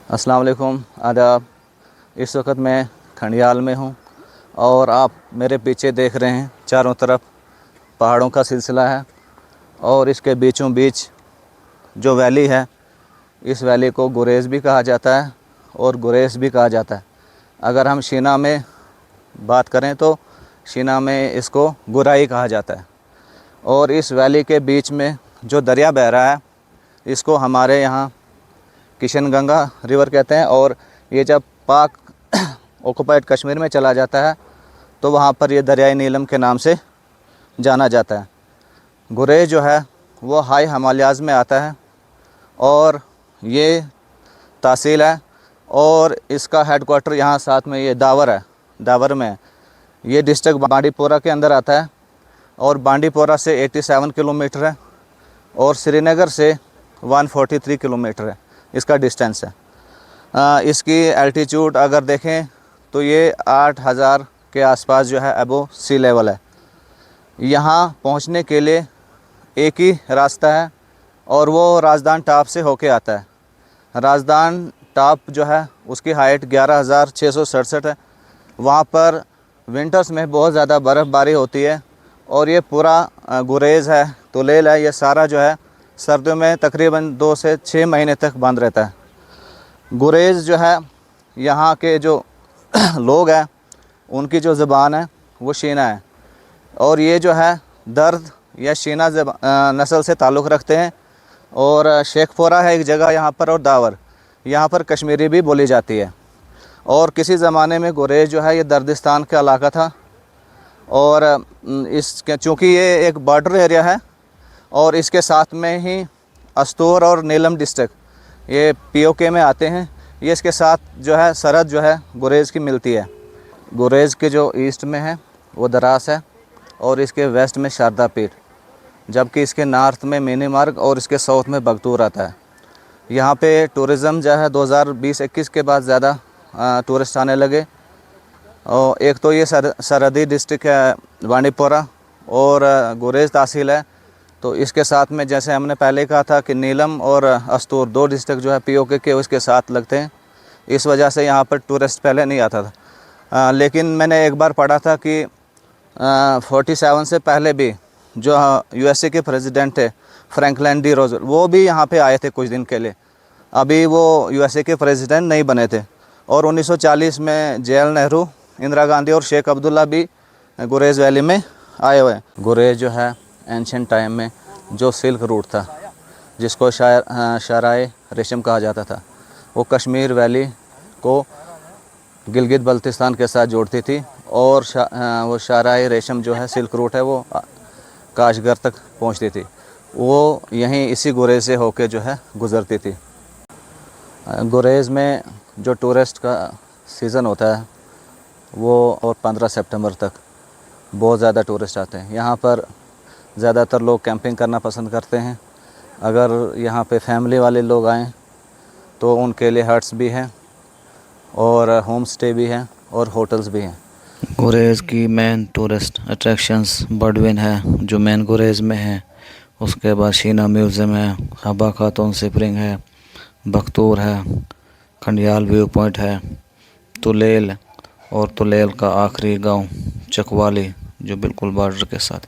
अस्सलाम वालेकुम, आदाब। इस वक्त मैं खंडियाल में हूँ और आप मेरे पीछे देख रहे हैं चारों तरफ पहाड़ों का सिलसिला है और इसके बीचों बीच जो वैली है, इस वैली को गुरेज़ भी कहा जाता है और गुरेज़ भी कहा जाता है। अगर हम शीना में बात करें तो शीना में इसको गुराई कहा जाता है। और इस वैली के बीच में जो दरिया बह रहा है, इसको हमारे यहाँ किशनगंगा रिवर कहते हैं। और ये जब पाक ऑक्युपाइड कश्मीर में चला जाता है तो वहाँ पर ये दरियाई नीलम के नाम से जाना जाता है। गुरेज़ जो है वो हाई हिमालयाज़ में आता है और ये तहसील है और इसका हेडक्वार्टर यहाँ साथ में ये दावर है, दावर में है। ये डिस्ट्रिक्ट बांडीपोरा के अंदर आता है और बांडीपोरा से 87 किलोमीटर है और श्रीनगर से 143 किलोमीटर है इसका डिस्टेंस है। इसकी एल्टीट्यूड अगर देखें तो ये 8000 के आसपास जो है अबो सी लेवल है। यहाँ पहुँचने के लिए एक ही रास्ता है और वो राजदान टॉप से होके आता है। राजदान टॉप जो है उसकी हाइट 11,667 है। वहाँ पर विंटर्स में बहुत ज़्यादा बर्फ़बारी होती है और ये पूरा गुरेज़ है, तुलेल है, ये सारा जो है सर्दियों में तकरीबन 2 से 6 महीने तक बंद रहता है। गुरेज़ जो है यहाँ के जो लोग हैं उनकी जो ज़बान है वो शीना है और ये जो है दर्द या शीना नस्ल से ताल्लुक़ रखते हैं। और शेखपुरा है एक जगह यहाँ पर और दावर, यहाँ पर कश्मीरी भी बोली जाती है। और किसी ज़माने में गुरेज़ जो है ये दर्दिस्तान का इलाका था और इसके चूँकि ये एक बॉर्डर एरिया है और इसके साथ में ही अस्तूर और नीलम डिस्ट्रिक्ट ये पीओके में आते हैं। ये इसके साथ जो है सरहद जो है गुरेज़ की मिलती है। गुरेज़ के जो ईस्ट में है वो दरास है और इसके वेस्ट में शारदा पीर, जबकि इसके नॉर्थ में मिनीमार्ग और इसके साउथ में बगतूर आता है। यहाँ पे टूरिज़म जो है 2020-21 के बाद ज़्यादा टूरिस्ट आने लगे। और एक तो ये सरहदी डिस्ट्रिक्ट है बांडीपोरा और गुरेज़ तहसील है, तो इसके साथ में जैसे हमने पहले कहा था कि नीलम और अस्तूर 2 डिस्ट्रिक्ट जो है पीओके के उसके साथ लगते हैं। इस वजह से यहाँ पर टूरिस्ट पहले नहीं आता था। लेकिन मैंने एक बार पढ़ा था कि 47 से पहले भी जो यूएसए के प्रेसिडेंट थे फ्रैंकलिन डी रोजवेल्ट, वो भी यहाँ पे आए थे कुछ दिन के लिए। अभी वो यूएसए के प्रेसिडेंट नहीं बने थे। और 1940 में जवाहरलाल नेहरू, इंदिरा गांधी और शेख अब्दुल्ला भी गुरेज़ वैली में आए हुए हैं। गुरेज़ जो है एंशिएंट टाइम में जो सिल्क रूट था जिसको शराय रेशम कहा जाता था, वो कश्मीर वैली को गिलगित बल्तिस्तान के साथ जोड़ती थी और वो शराय रेशम जो है सिल्क रूट है वो काशगर तक पहुंचती थी। वो यहीं इसी गुरेज़ से होके जो है गुज़रती थी। गुरेज़ में जो टूरिस्ट का सीज़न होता है वो और 15 सितंबर तक बहुत ज़्यादा टूरिस्ट आते हैं। यहाँ पर ज़्यादातर लोग कैंपिंग करना पसंद करते हैं। अगर यहाँ पे फैमिली वाले लोग आएँ तो उनके लिए हट्स भी हैं और होम स्टे भी हैं और होटल्स भी हैं। गुरेज़ की मेन टूरिस्ट अट्रैक्शंस बडविन है जो मेन गुरेज़ में है। उसके बाद शीना म्यूज़ियम है, हबा खातून स्प्रिंग है, बख्तूर है, खंडियाल व्यू पॉइंट है, तुलेल और तुलेल का आखिरी गांव चकवाली जो बिल्कुल बॉर्डर के साथ।